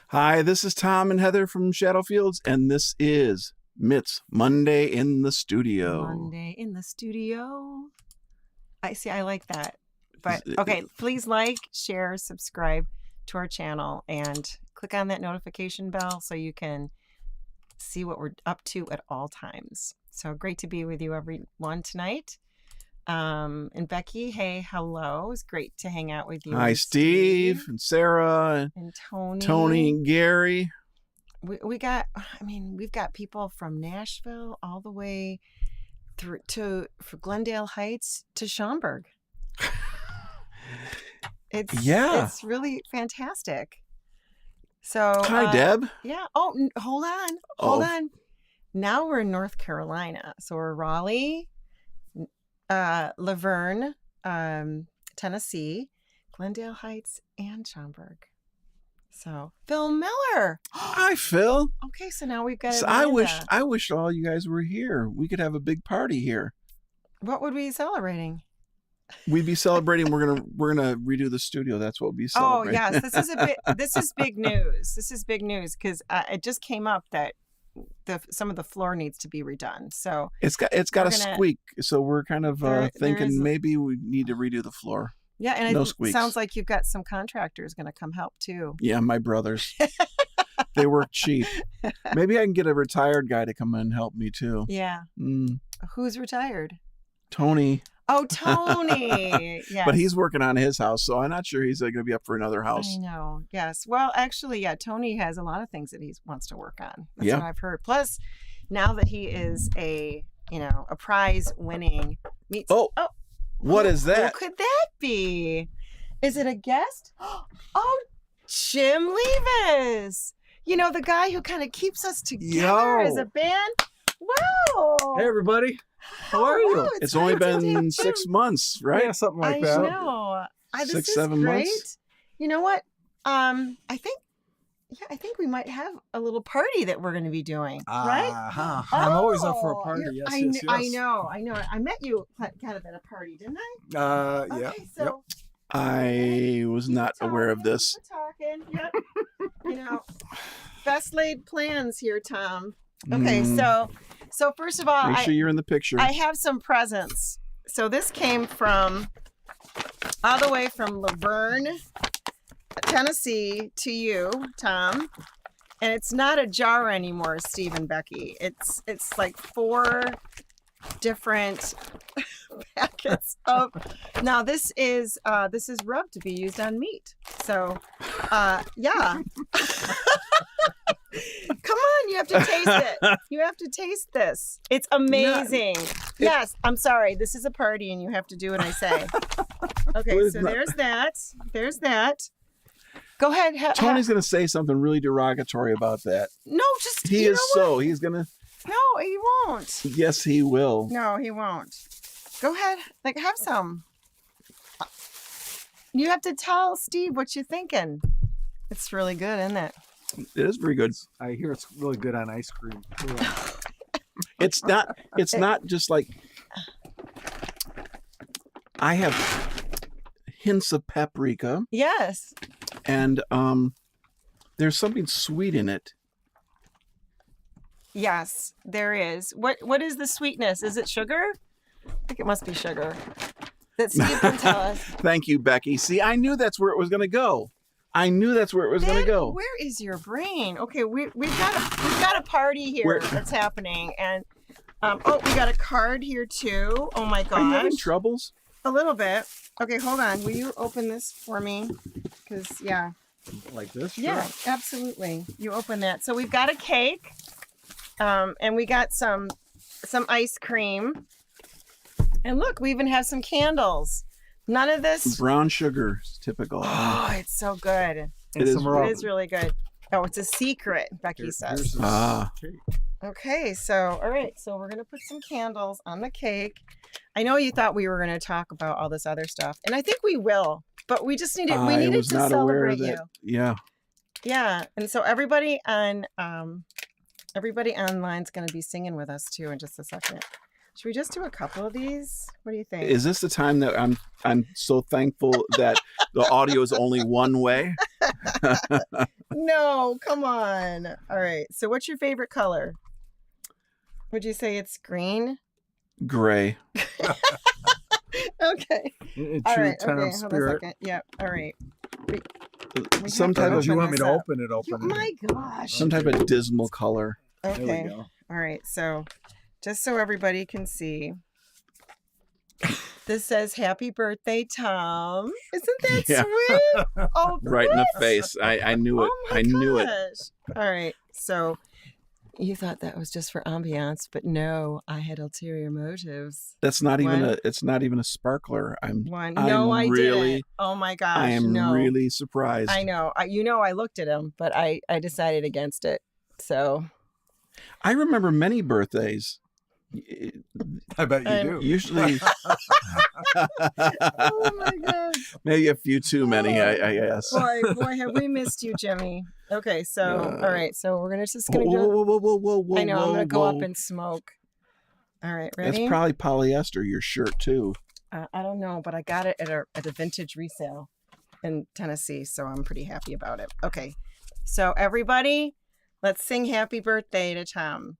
Hi, this is Tom and Heather from Shadowfields, and this is Mitt's Monday in the Studio. Monday in the Studio. I like that. But okay, please like, share, subscribe to our channel, and click on that notification bell so you can see what we're up to at all times. So great to be with you, everyone, tonight. And Becky, hey, hello. It's great to hang out with you. Hi, Steve and Sarah and Tony and Gary. We've got people from Nashville all the way through for Glendale Heights to Schaumburg. It's really fantastic. So hi, Deb. Yeah. Oh, hold on. Now we're in North Carolina. So we're Raleigh, Laverne, Tennessee, Glendale Heights, and Schaumburg. So Phil Miller. Hi, Phil. Okay, so now we've got. So I wish all you guys were here. We could have a big party here. What would we be celebrating? We'd be celebrating. We're gonna redo the studio. That's what we'll be celebrating. Oh yes, this is big news. This is big news because it just came up that some of the floor needs to be redone. So it's got a squeak. So we're kind of thinking maybe we need to redo the floor. Yeah, and it sounds like you've got some contractors going to come help too. Yeah, my brothers. They work cheap. Maybe I can get a retired guy to come in and help me too. Yeah. Who's retired? Tony. Oh, Tony. Yes. But he's working on his house, so I'm not sure he's going to be up for another house. I know. Yes. Well, actually, yeah, Tony has a lot of things that he wants to work on. That's what I've heard. Plus, now that he is a prize-winning meat. What is that? Who could that be? Is it a guest? Oh, Jim Levis. The guy who kind of keeps us together as a band. Wow. Hey, everybody. How are you? It's only been 6 months, right? Yeah, something like that. I know. This is 7 great. months. You know what? I think we might have a little party that we're going to be doing, right? I'm always up for a party. Yes. I know. I met you kind of at a party, didn't I? Yeah. Okay, so I was not aware of this. We're talking. Yep. Best laid plans here, Tom. Okay, so first of all, make sure you're in the picture. I have some presents. So this came all the way from Laverne, Tennessee to you, Tom. And it's not a jar anymore, Steve and Becky. It's like 4 different packets of. Now this is rub to be used on meat. So yeah. Come on, you have to taste it. You have to taste this. It's amazing. Yes, I'm sorry. This is a party and you have to do what I say. Okay, so there's that. There's that. Go ahead. Tony's going to say something really derogatory about that. No, just he is so. He's going to. No, he won't. Yes, he will. No, he won't. Go ahead. Have some. You have to tell Steve what you're thinking. It's really good, isn't it? It is very good. I hear it's really good on ice cream. It's not just like I have hints of paprika. Yes. And there's something sweet in it. Yes, there is. What is the sweetness? Is it sugar? I think it must be sugar. That Steve can tell us. Thank you, Becky. See, I knew that's where it was going to go. Where is your brain? Okay, we've got a party here that's happening, and we got a card here too. Oh my gosh! Are you having troubles? A little bit. Okay, hold on. Will you open this for me? Because like this. Sure. Yeah, absolutely. You open that. So we've got a cake, and we got some ice cream, and look, we even have some candles. None of this. Brown sugar is typical. Oh, it's so good. It is really good. Oh, it's a secret, Becky says. Okay, so all right, so we're gonna put some candles on the cake. I know you thought we were gonna talk about all this other stuff, and I think we will, but we just needed to celebrate you. Yeah. Yeah, and so everybody online is gonna be singing with us too in just a second. Should we just do a couple of these? What do you think? Is this the time that I'm so thankful that the audio is only one way? No, come on. All right. So what's your favorite color? Would you say it's green? Gray. Okay. In All true right. Tom Okay. Hold on a spirit. second. Yep. All right. We Some have to type Or of do you open want me this to up. open it? Open it. My gosh. some type of dismal color. There we Okay. go. All right. So just so everybody can see, this says happy birthday, Tom. Isn't that Yeah. sweet? Oh, Right in the face. I knew it. Oh my I knew it. gosh. All right. So you thought that was just for ambiance, but no, I had ulterior motives. That's not even One. it's not even a sparkler. One. No, I really, didn't. Oh my gosh. I am no. really surprised. I know. I looked at him, but I decided against it. So I remember many birthdays. I bet you I'm- do. Usually, oh my gosh. maybe a few too many. I guess. Boy, have we missed you, Jimmy. Okay, so all right, so we're Whoa, gonna whoa, do. whoa, whoa, whoa, whoa! I know I'm gonna go up whoa. and smoke. All right, That's ready? probably polyester. Your shirt too. I don't know, but I got it at a vintage resale in Tennessee, so I'm pretty happy about it. Okay, so everybody, let's sing happy birthday to Tom.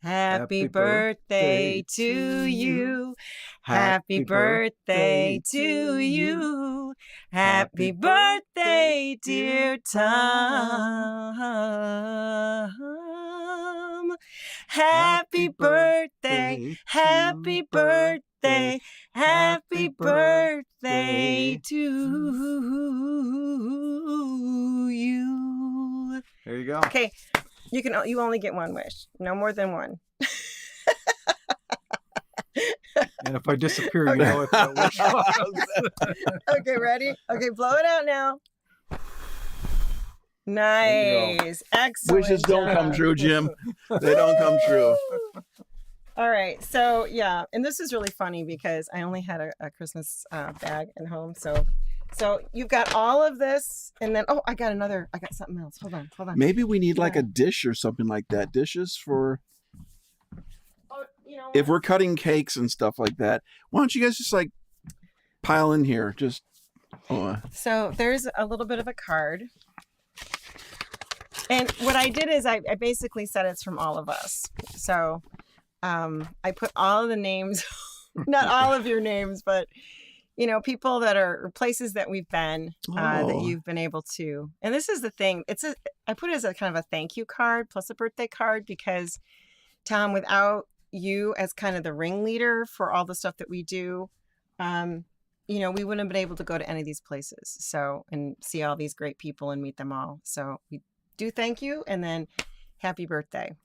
Happy birthday to you. Happy birthday to you. Happy birthday, dear Tom. Happy birthday. Happy birthday. Happy birthday to you. There you go. Okay, you only get one wish. No more than one. And if I disappear, you know what that wish was. Okay, ready? Okay, blow it out now. There you Nice. Excellent. Wishes don't come job. true, Jim. They don't come true. All right. So, yeah. And this is really funny because I only had a Christmas bag at home. So you've got all of this. And then, I got something else. Hold on. Maybe we need like Yeah. a dish or something like that. Dishes for Oh, you know if what? we're cutting cakes and stuff like that. Why don't you guys just like pile in here? Just So there's a little bit of a card. And what I did is I basically said it's from all of us. So I put all of the names, not all of your names, but, people that are places that we've been that Oh. you've been able to. And this is the thing. I put it as a kind of a thank you card plus a birthday card because, Tom, without you as kind of the ringleader for all the stuff that we do, we wouldn't have been able to go to any of these places. So, and see all these great people and meet them all. So we do thank you. And then happy birthday.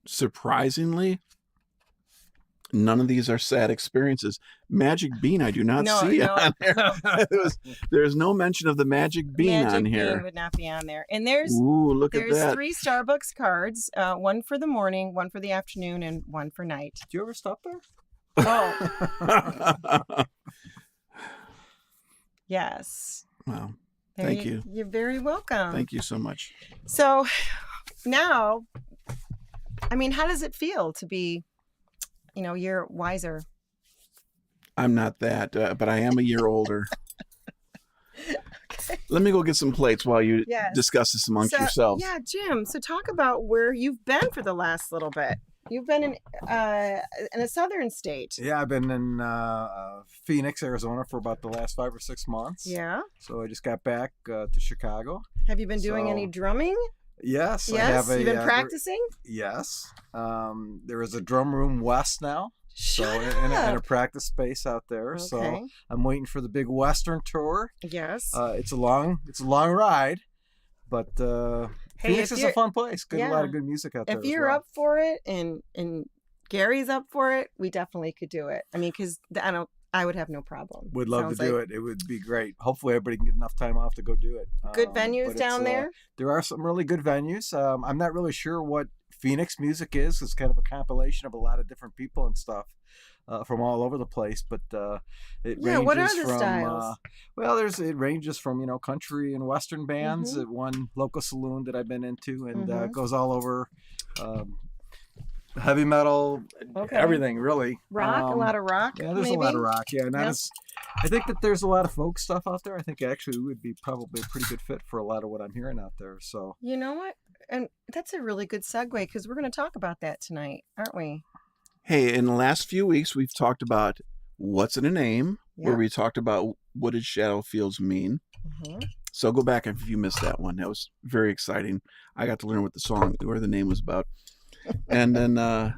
surprisingly, none of these are sad experiences. Magic Bean, I do not see No. on there. There's no mention of the Magic Bean Magic on Bean here. would not be on there. And there's Ooh, look at that. 3 Starbucks cards, one for the morning, one for the afternoon, and one for night. Did you ever stop there? Oh, yes. Wow. There Thank you. You're very welcome. Thank you so much. So now, how does it feel to be, you're wiser? I'm not that, but I am a year older. Okay. Let me go get some plates while you Yes. discuss this amongst So, yourselves. Yeah, Jim. So talk about where you've been for the last little bit. You've been in a southern state. Yeah, I've been in Phoenix, Arizona for about the last 5 or 6 months. Yeah. So I just got back to Chicago. Have you been doing any So- drumming? Yes. I Yes. have You've been practicing? Yes. There is a drum room west now. So Shut in up. a practice space out there. Okay. So I'm waiting for the big Western tour. Yes. It's a long ride, but Hey, Phoenix if is you're- a fun place. A Yeah. lot of good music out there. If as you're well. up for it and Gary's up for it, we definitely could do it. Because I would have no problem. Would love Sounds to do like it. It would be great. Hopefully, everybody can get enough time off to go do it. Good But venues it's, down there. There are some really good venues. I'm not really sure what Phoenix music is. It's kind of a compilation of a lot of different people and stuff from all over the place. But it ranges what are the from styles? it ranges from country and western bands at one local saloon that I've been into, and Mhm. goes all over. heavy metal, Okay. everything really. Rock, a lot of rock. Yeah, there's maybe? a lot of rock. Yeah, not Yeah. as. I think that there's a lot of folk stuff out there. I think actually we would be probably a pretty good fit for a lot of what I'm hearing out there. So You know what? And that's a really good segue because we're going to talk about that tonight, aren't we? Hey, in the last few weeks, we've talked about what's in a name, where Yeah. we talked about what did Shadow Fields mean. Mm-hmm. So go back if you missed that one. That was very exciting. I got to learn what the song, where the name was about. And then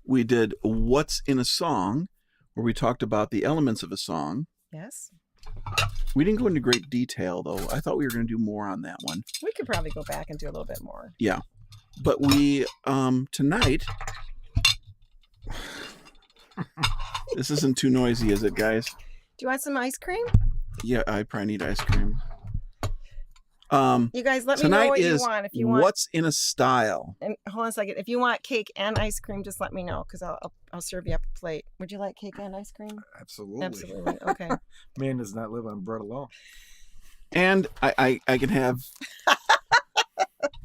we did What's in a Song, where we talked about the elements of a song. Yes. We didn't go into great detail, though. I thought we were going to do more on that one. We could probably go back and do a little bit more. Yeah. But we, tonight, this isn't too noisy, is it, guys? Do you want some ice cream? Yeah, I probably need ice cream. You guys, let me know Tonight what you is want. If you want, What's in a Style. and hold on a second. If you want cake and ice cream, just let me know because I'll serve you up a plate. Would you like cake and ice cream? absolutely. Absolutely. Okay. Man does not live on bread alone. And I can have...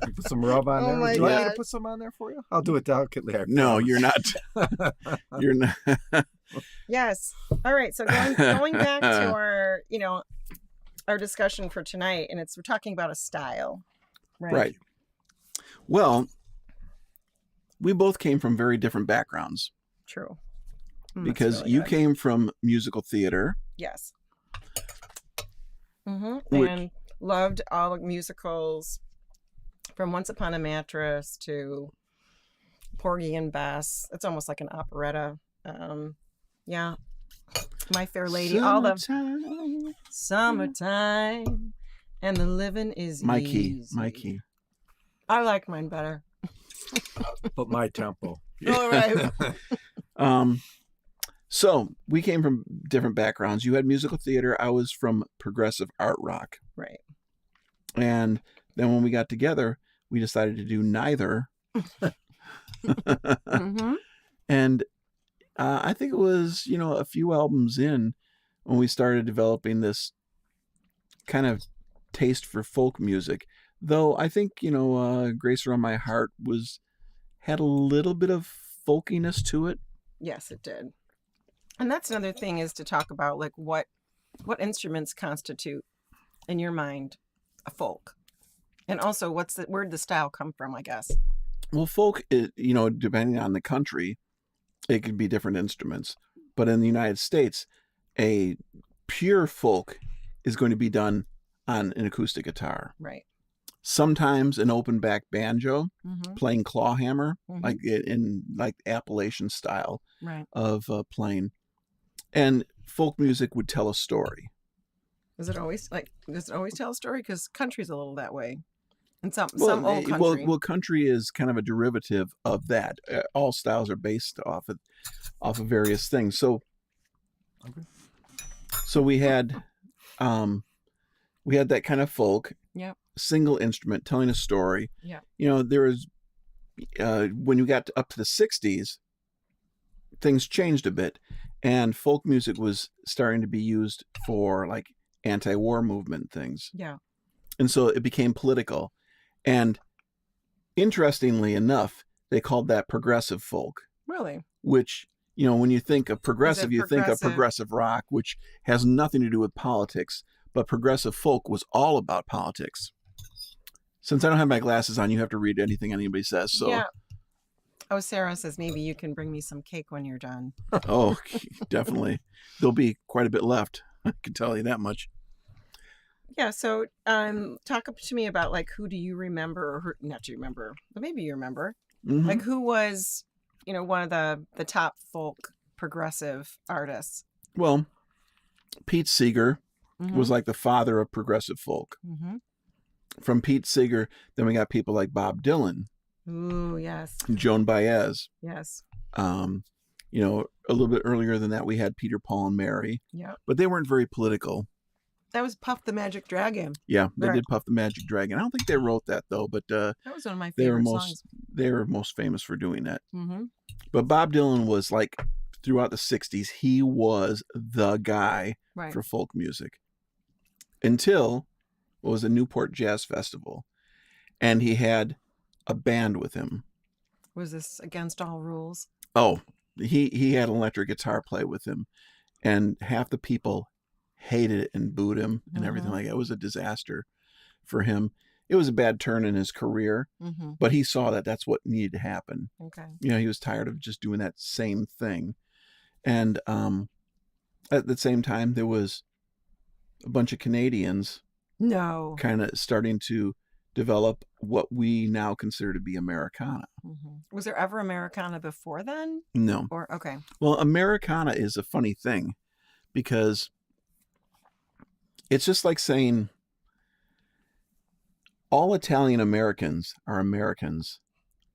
You put some rub on Oh there. my Would you like me to God. put some on there for you? I'll do it delicately. I No, promise. you're not. You're not. Yes. All right. So going back to our our discussion for tonight, and we're talking about a style, right? Right. Well, we both came from very different backgrounds True. because That's really you good. came from musical theater. Yes. Mm-hmm. Which- And loved all the musicals, from Once Upon a Mattress to Porgy and Bess. It's almost like an operetta. Yeah. My Fair Lady. All the Summertime. summertime, and the living is My easy. key. I like mine better. But my tempo. All right. So we came from different backgrounds. You had musical theater. I was from progressive art rock. Right. And then when we got together, we decided to do neither. Mm-hmm. And I think it was, a few albums in when we started developing this kind of taste for folk music. Though I think, Grace Around My Heart had a little bit of folkiness to it. Yes, it did. And that's another thing is to talk about like what instruments constitute in your mind a folk. And also where'd the style come from, I guess. Well, folk, depending on the country, it could be different instruments. But in the United States, a pure folk is going to be done on an acoustic guitar. Right. Sometimes an open back banjo Mm-hmm. playing clawhammer, Mhm. like in Appalachian style Right. of playing. And folk music would tell a story. Does it always tell a story? Because country's a little that way. And some Well, old country. Well, country is kind of a derivative of that. All styles are based off of various things. So, Okay. so we had that kind of folk. Yep. Single instrument telling a story. Yep. There was when you got up to the 60s, things changed a bit, and folk music was starting to be used for like anti-war movement things. Yeah. And so it became political. And interestingly enough, they called that progressive folk, Really? which, when you think of progressive, you think of progressive? progressive rock, which has nothing to do with politics. But progressive folk was all about politics. Since I don't have my glasses on, you have to read anything anybody says. So, Yeah. Oh, Sarah says maybe you can bring me some cake when you're done. Oh, definitely. There'll be quite a bit left. I can tell you that much. Yeah. So, talk to me about like who do you remember, or not you remember, but maybe you remember, Mhm. like who was, one of the top folk progressive artists. Well, Pete Seeger Mhm. was like the father of progressive folk. Mm-hmm. From Pete Seeger, then we got people like Bob Dylan, Ooh, yes, Joan Baez. yes, A little bit earlier than that, we had Peter, Paul, and Mary, yeah. but they weren't very political. That was Puff the Magic Dragon. Yeah, they Right. did Puff the Magic Dragon. I don't think they wrote that though, but That was one of my they were favorite most songs. they were most famous for doing that. Mm-hmm. But Bob Dylan was like throughout the 60s, he was the guy Right. for folk music until it was a Newport Jazz Festival, and he had a band with him. Was this against all rules? Oh, he had an electric guitar play with him, and half the people hated it and booed him and everything Mhm. like that. It was a disaster for him. It was a bad turn in his career, Mhm. but he saw that that's what needed to happen. Okay. You know, he was tired of just doing that same thing. And at the same time, there was a bunch of Canadians No. kind of starting to develop what we now consider to be Americana. Was there ever Americana before then? No. Or okay. Well, Americana is a funny thing because it's just like saying all Italian Americans are Americans,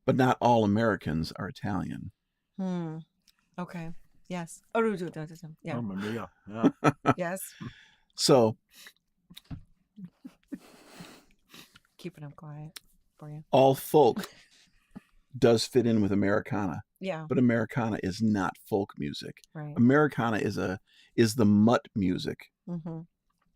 but not all Americans are Italian. Okay. Yes. Oh, yeah. Mamma mia. Yeah. Yes. So Keeping them quiet for you. all folk does fit in with Americana, Yeah. but Americana is not folk music. Right. Americana is the mutt music. Mm-hmm.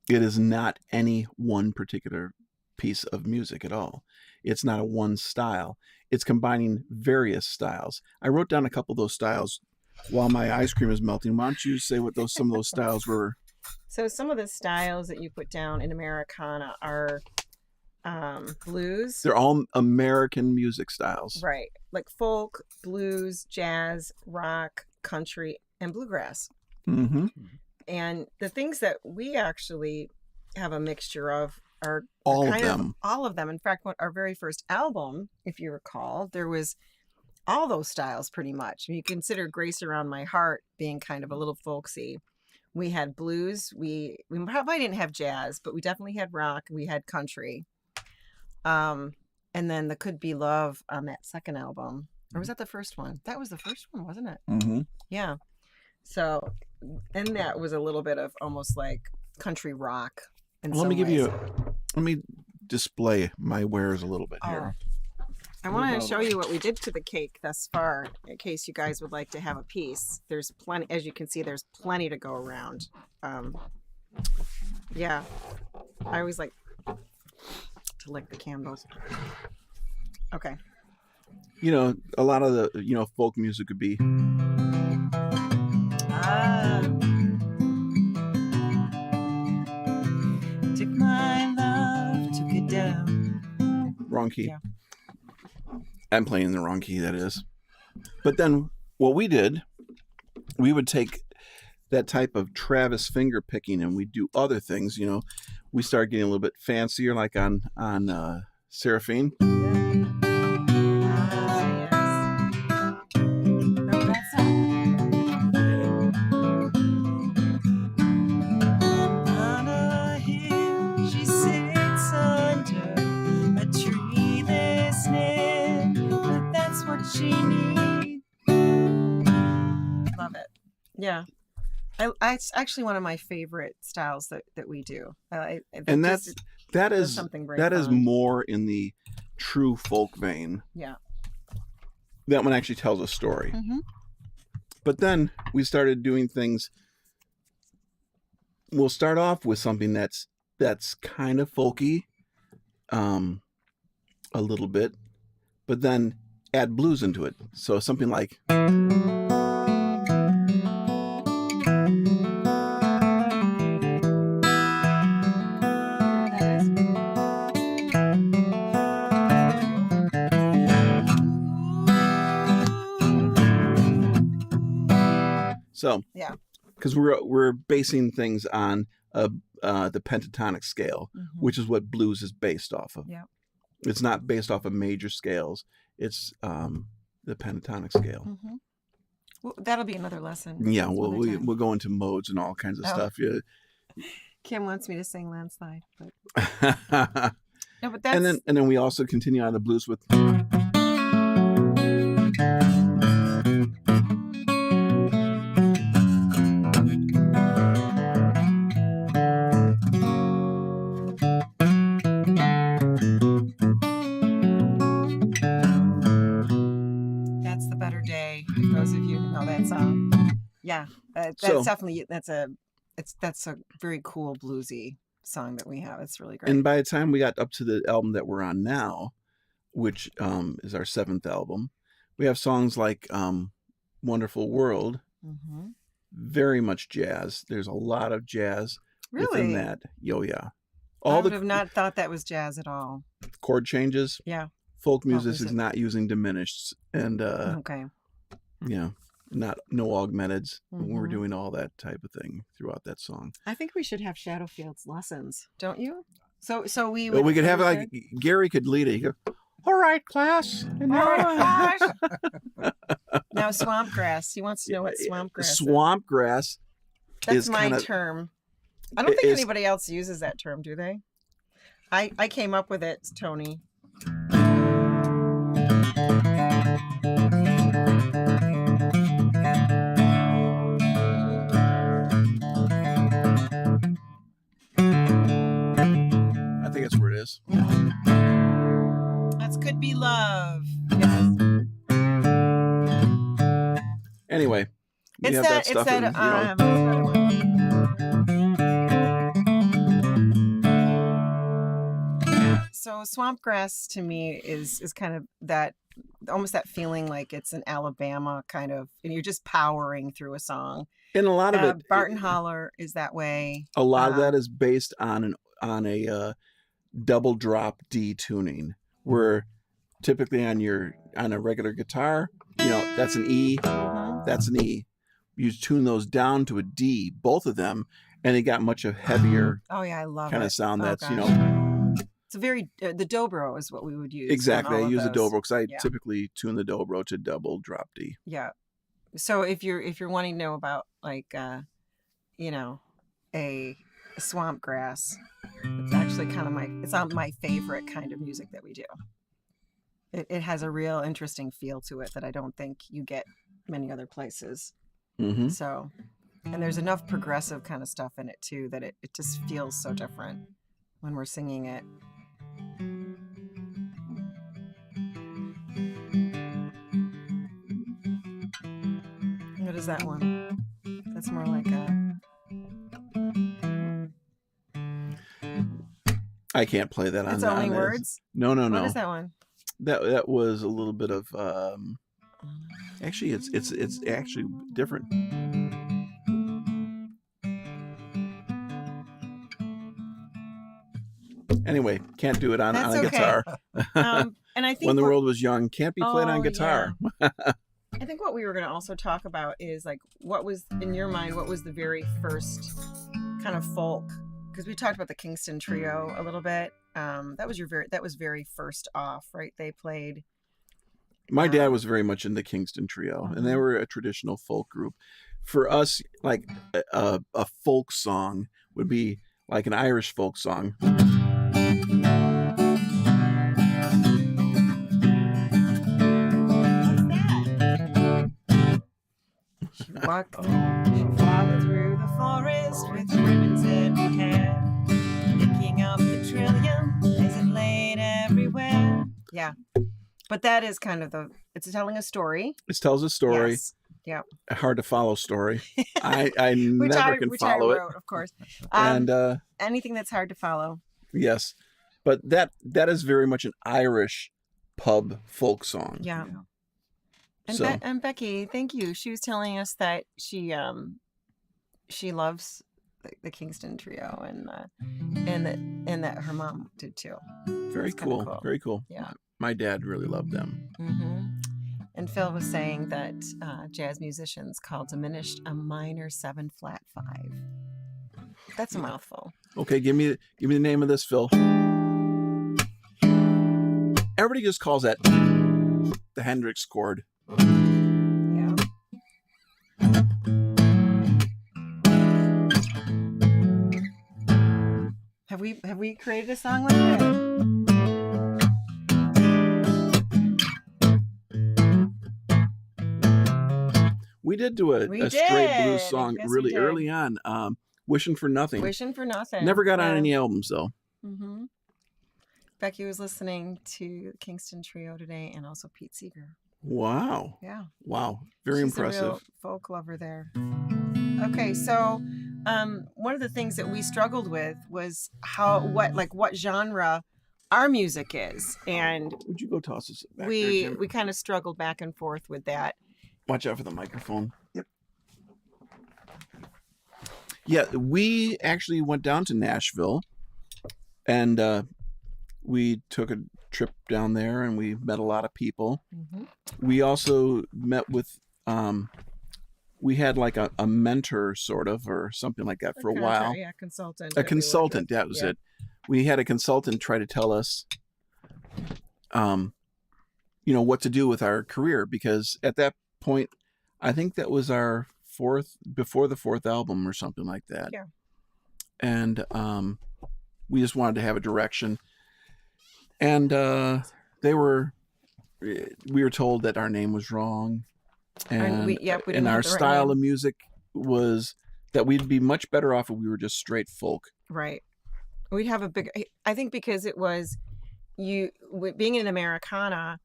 It is not any one particular piece of music at all. It's not a one style. It's combining various styles. I wrote down a couple of those styles while my ice cream is melting. Why don't you say what some of those styles were? So some of the styles that you put down in Americana are blues. They're all American music styles. Right. Like folk, blues, jazz, rock, country, and bluegrass. Mm-hmm. And the things that we actually have a mixture of are All of kind them. All of them. In fact, our very first album, if you recall, there was all those styles pretty much. You consider Grace Around My Heart being kind of a little folksy. We had blues. We probably didn't have jazz, but we definitely had rock. We had country. And then the Could Be Love on that second album. Or was that the first one? That was the first one, wasn't it? Mm-hmm. Yeah. So, and that was a little bit of almost like country rock. Let me display my wares a little bit here. I want to show you what we did to the cake thus far, in case you guys would like to have a piece. There's plenty, as you can see, there's plenty to go around. Yeah, I always like to lick the candles. Okay. You know, a lot of the folk music would be. Took my love, took it down. Wrong key. Yeah. I'm playing the wrong key, that is. But then what we did, we would take that type of Travis finger picking and we'd do other things. You know, we started getting a little bit fancier, like on Seraphine. She needs. Love it. Yeah. It's actually one of my favorite styles that we do. And that is something very that is fun. more in the true folk vein. Yeah. That one actually tells a story. Mm-hmm. But then we started doing things. We'll start off with something that's kind of folky, a little bit, but then add blues into it. So something like. So yeah, because we're basing things on the pentatonic scale, which is what blues is based off of. Yeah, it's not based off of major scales. It's the pentatonic scale. Mm-hmm. Well, that'll be another lesson. Yeah, we'll go into modes and all kinds of stuff. Yeah. Kim wants me to sing Landslide, but no, but that's and then we also continue on the blues with. Yeah, that's definitely that's a very cool bluesy song that we have. It's really great. And by the time we got up to the album that we're on now, which is our 7th album, We have songs like Wonderful World, Mm-hmm. very much jazz. There's a lot of jazz within Really? that. Yo, yeah. I All would the have not thought that was jazz at all. chord changes, Yeah. folk Folk music is music. not using diminished and Okay. no augmenteds. We're Mhm. doing all that type of thing throughout that song. I think we should have Shadowfield's lessons, don't you? So we But would. we could have we like Gary could lead it. He go, all right, class. And All now, right, now swamp grass. He wants to know what swamp grass is. swamp grass That's is my kinda- term. I don't think is- anybody else uses that term, do they? I came up with it, Tony. I think that's where it is. That's Could Be Love. Yes. Anyway, we It's have that. stuff It's in, that. So swamp grass to me is kind of that, almost that feeling like it's an Alabama kind of, and you're just powering through a song. and a lot of it, Barton Holler is that way. a lot of that is based on a double drop D tuning, where typically on a regular guitar, that's an E, Mhm. that's an E. You tune those down to a D, both of them, and it got much a heavier Oh yeah, I love kind it. of sound. Oh, That's gosh. It's a very the dobro is what we would use. on exactly. all I of use a those. dobro because I Yeah. typically tune the dobro to double drop D. Yeah. So if you're wanting to know about like a swamp grass, it's actually kind of it's on my favorite kind of music that we do. It has a real interesting feel to it that I don't think you get many other places. Mm-hmm. So, and there's enough progressive kind of stuff in it too that it just feels so different when we're singing it. What is that one? That's more like a. I can't play that on. It's only on this. words. No. What is that one? That was a little bit of. Actually, it's actually different. Anyway, can't do it on That's a okay. guitar. And I think When the world was young, can't be played on Oh, guitar. I think what we were going to also talk about is like what was in your mind. What was the very first kind of folk? Because we talked about the Kingston Trio a little bit. That was very first off, right? They played. My dad was very much in the Kingston Trio, and they were a traditional folk group. For us, like a folk song would be like an Irish folk song. She walked through the forest with ribbons in her hair, picking up the trillium as it laid everywhere. Yeah, but that is kind of it's telling a story. It tells a story. Yes. Yeah. A hard to follow story. I Which never can which follow I it. wrote, of course. And Anything that's hard to follow. yes, but that is very much an Irish pub folk song. Yeah. And, So and Becky, thank you. She was telling us that she loves the Kingston Trio and that her mom did too. very That's kinda cool. cool. Very cool. Yeah. My dad really loved them. Mm-hmm. And Phil was saying that jazz musicians call diminished a minor 7/5. That's a mouthful. Okay, give me the name of this, Phil. Everybody just calls that the Hendrix chord. Yeah. Have we created a song like that? We did do a We straight blues did. song Yes, we really did. early on. Wishing for Nothing. Wishing for Nothing. Never got on Yeah. any albums though. Mm-hmm. Becky was listening to Kingston Trio today and also Pete Seeger. Wow. Yeah. Wow. Very She's impressive. a real folk lover there. Okay, so one of the things that we struggled with was what genre our music is. And Would you go toss this back there, we Jim? kind of struggled back and forth with that. Watch out for the microphone. Yep. Yeah, we actually went down to Nashville, and we took a trip down there, and we met a lot of people. Mm-hmm. We also met with, we had like a mentor sort of, or something like that for a while. Yeah, consultant. A consultant, that was it. We had a consultant try to tell us, what to do with our career, because at that point, I think that was our before the fourth album or something like that. Yeah. And we just wanted to have a direction. And we were told that our name was wrong. And, we didn't and have our the right style name. of music was that we'd be much better off if we were just straight folk. Right. We'd have a big, I think, because it was being an Americana,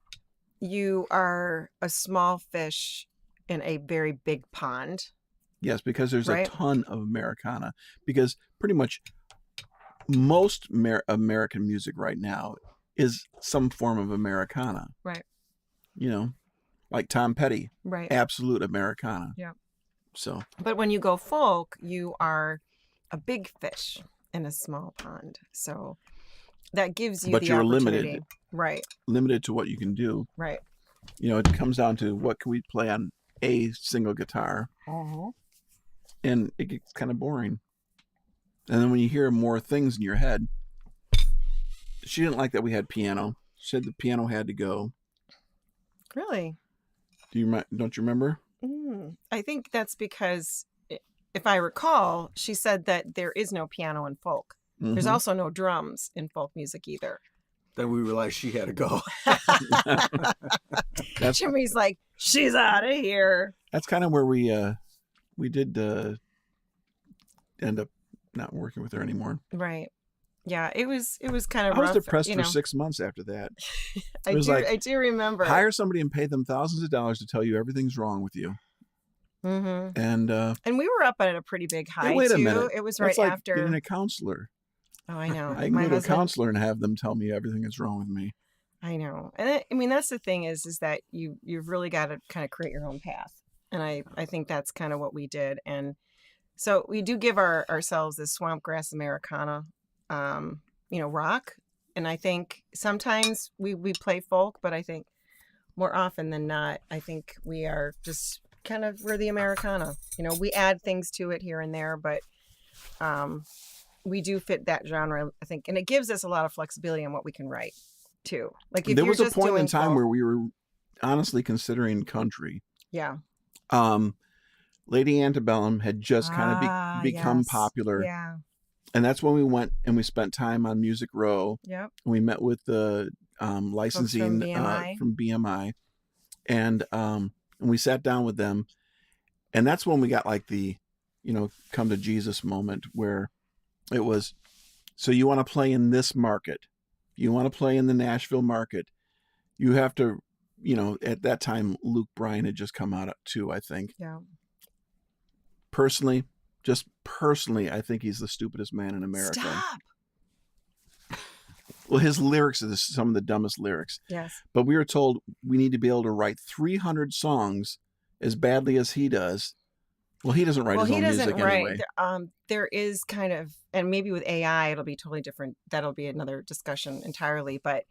you are a small fish in a very big pond. Yes, because there's Right. a ton of Americana. Because pretty much most American music right now is some form of Americana. Right. Like Tom Petty, Right. absolute Americana. Yeah. So, But when you go folk, you are a big fish in a small pond. So that gives you But the you're opportunity. limited. Right. limited to what you can do. Right. It comes down to what can we play on a single guitar, and it gets kind of boring. And then when you hear more things in your head, she didn't like that we had piano. She said the piano had to go. Really? Don't you remember? I think that's because, if I recall, she said that there is no piano in folk. There's Mhm. also no drums in folk music either. Then we realized she had to go. Jimmy's like, she's out of here. That's kind of where we did end up not working with her anymore. Right. Yeah, it was kind of I was rough. depressed for 6 months after that. I do remember. Hire somebody and pay them thousands of dollars to tell you everything's wrong with you. Mm-hmm. And we were up at a pretty big high wait a too. minute. It was That's right like after. getting a counselor. Oh, I know. I can go to a counselor and have them tell me everything is wrong with me. I know. And that's the thing is that you've really got to kind of create your own path. And I think that's kind of what we did. And so we do give ourselves this swamp grass Americana, rock. And I think sometimes we play folk, but I think more often than not, I think we are just we're the Americana. We add things to it here and there, but we do fit that genre, I think. And it gives us a lot of flexibility on what we can write too. Like if there you're was a just point in doing time folk, where we were honestly considering country. yeah. Lady Antebellum had just kind of become yes. popular. Yeah. And that's when we went and we spent time on Music Row. Yep. We met with the licensing from BMI. And we sat down with them. And that's when we got like the, come to Jesus moment where it was, so you want to play in this market. You want to play in the Nashville market. You have to, at that time, Luke Bryan had just come out too, I think. Yeah. Personally, I think he's the stupidest man in America. Stop. Well, his lyrics are some of the dumbest lyrics. Yes. But we were told we need to be able to write 300 songs as badly as he does. Well, he doesn't write his own music anyway. There is kind of, and maybe with AI, it'll be totally different. That'll be another discussion entirely. But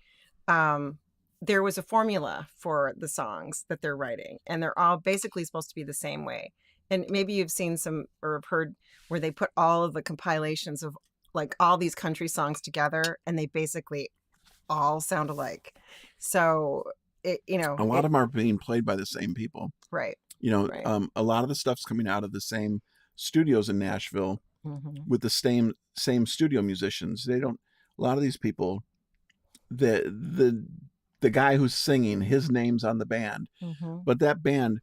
there was a formula for the songs that they're writing, and they're all basically supposed to be the same way. And maybe you've seen some or have heard where they put all of the compilations of like all these country songs together, and they basically all sound alike. So a lot of them are being played by the same people, right? Right. A lot of the stuff's coming out of the same studios in Nashville with the same studio musicians. A lot of these people, the guy who's singing, his name's on the band, but that band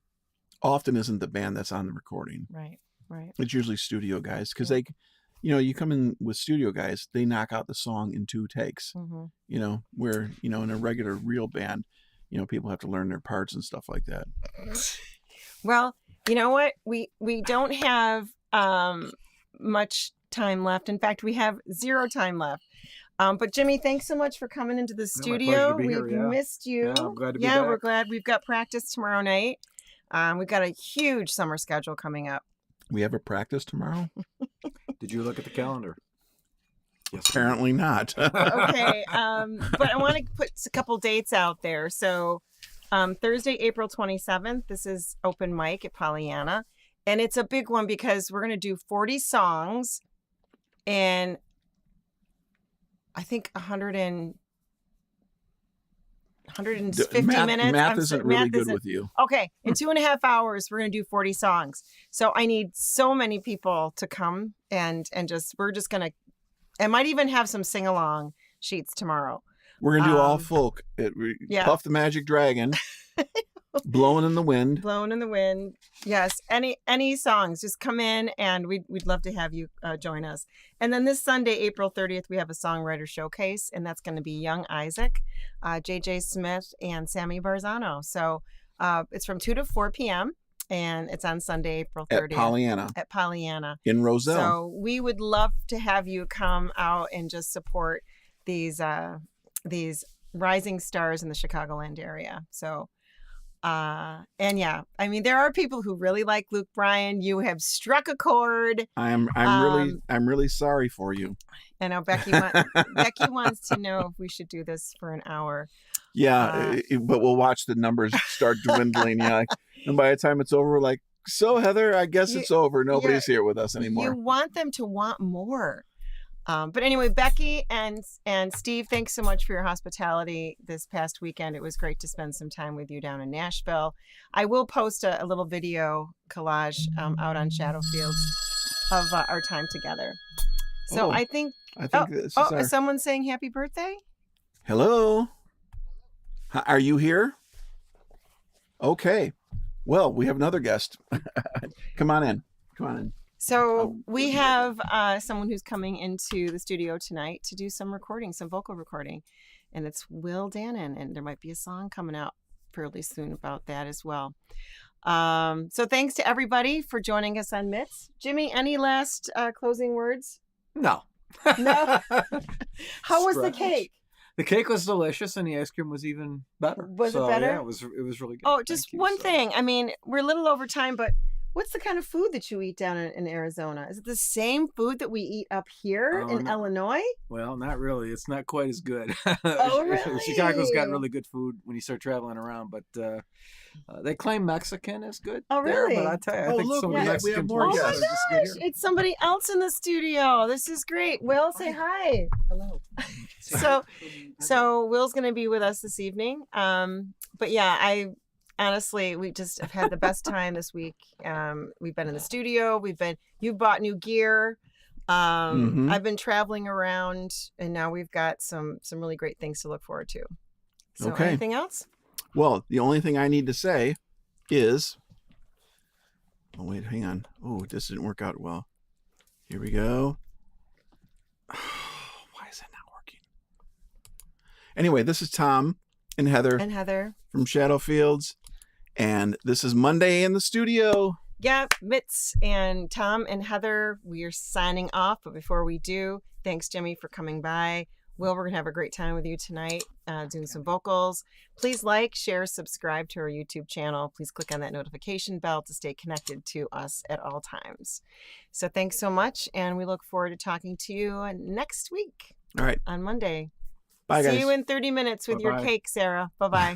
often isn't the band that's on the recording. Right. It's usually studio guys because they, you come in with studio guys, they knock out the song in 2 takes. Where in a regular real band, people have to learn their parts and stuff like that. Well, you know what? We don't have much time left. In fact, we have 0 time left. But Jimmy, thanks so much for coming into the No, my pleasure studio. to be We've here, yeah. missed you. Yeah, I'm glad to be Yeah, back. we're glad. We've got practice tomorrow night. We've got a huge summer schedule coming up. We have a practice tomorrow? Did you look at the calendar? Yes. Apparently not. Okay. But I want to put a couple dates out there. So Thursday, April 27th, this is open mic at Pollyanna. And it's a big one because we're going to do 40 songs and I think 150 minutes. Math isn't really good with you. Okay. In 2.5 hours, we're going to do 40 songs. So I need so many people to come and we're just going to, I might even have some sing-along sheets tomorrow. We're going to do all folk. Yeah. Puff the Magic Dragon. Blowing in the Wind. Blowing in the Wind. Yes. Any songs, just come in and we'd love to have you join us. And then this Sunday, April 30th, we have a songwriter showcase, and that's going to be Young Isaac, JJ Smith, and Sammy Barzano. So it's from 2 to 4 p.m. and it's on Sunday, April 30th. At Pollyanna. In Roselle. So we would love to have you come out and just support these rising stars in the Chicagoland area. So and yeah, I mean, there are people who really like Luke Bryan. You have struck a chord. I'm really sorry for you. I know Becky wants to know if we should do this for an hour. Yeah, but we'll watch the numbers start dwindling. Yeah, and by the time it's over, we're like, so Heather, I guess it's over. Nobody's here with us anymore. You want them to want more. But anyway, Becky and Steve, thanks so much for your hospitality this past weekend. It was great to spend some time with you down in Nashville. I will post a little video collage out on Shadowfields of our time together. So I think this is is someone saying happy birthday? Hello? Are you here? Okay. Well, we have another guest. Come on in. So we have someone who's coming into the studio tonight to do some vocal recording, and it's Will Dannon, and there might be a song coming out fairly soon about that as well. So thanks to everybody for joining us on Mitts. Jimmy, any last closing words? No. No? How was the cake? The cake was delicious, and the ice cream was even better. Was it better? Yeah, it was really good. Oh, just one thing. I mean, we're a little over time, but what's the kind of food that you eat down in Arizona? Is it the same food that we eat up here in Illinois? Well, not really. It's not quite as good. Oh, really? Chicago's got really good food when you start traveling around, but they claim Mexican is good. Oh, really? There, but I tell you, I think some of the Mexican we have more places Oh are my just good gosh, here. it's somebody else in the studio. This is great. Will, say hi. Hello. So Will's going to be with us this evening. But yeah, honestly, we just have had the best time this week. We've been in the studio. You've bought new gear. I've been traveling around, and now we've got some really great things to look forward to. So anything else? Well, the only thing I need to say is, oh wait, hang on. Oh, this didn't work out well. Here we go. Why is that not working? Anyway, this is Tom and Heather from Shadowfields. And this is Monday in the studio. Yeah, Mitts and Tom and Heather, we are signing off. But before we do, thanks, Jimmy, for coming by. Will, we're going to have a great time with you tonight, doing some vocals. Please like, share, subscribe to our YouTube channel. Please click on that notification bell to stay connected to us at all times. So thanks so much, and we look forward to talking to you next week. All right. On Monday. Bye, guys. See you in 30 minutes with your cake, Sarah. Bye-bye.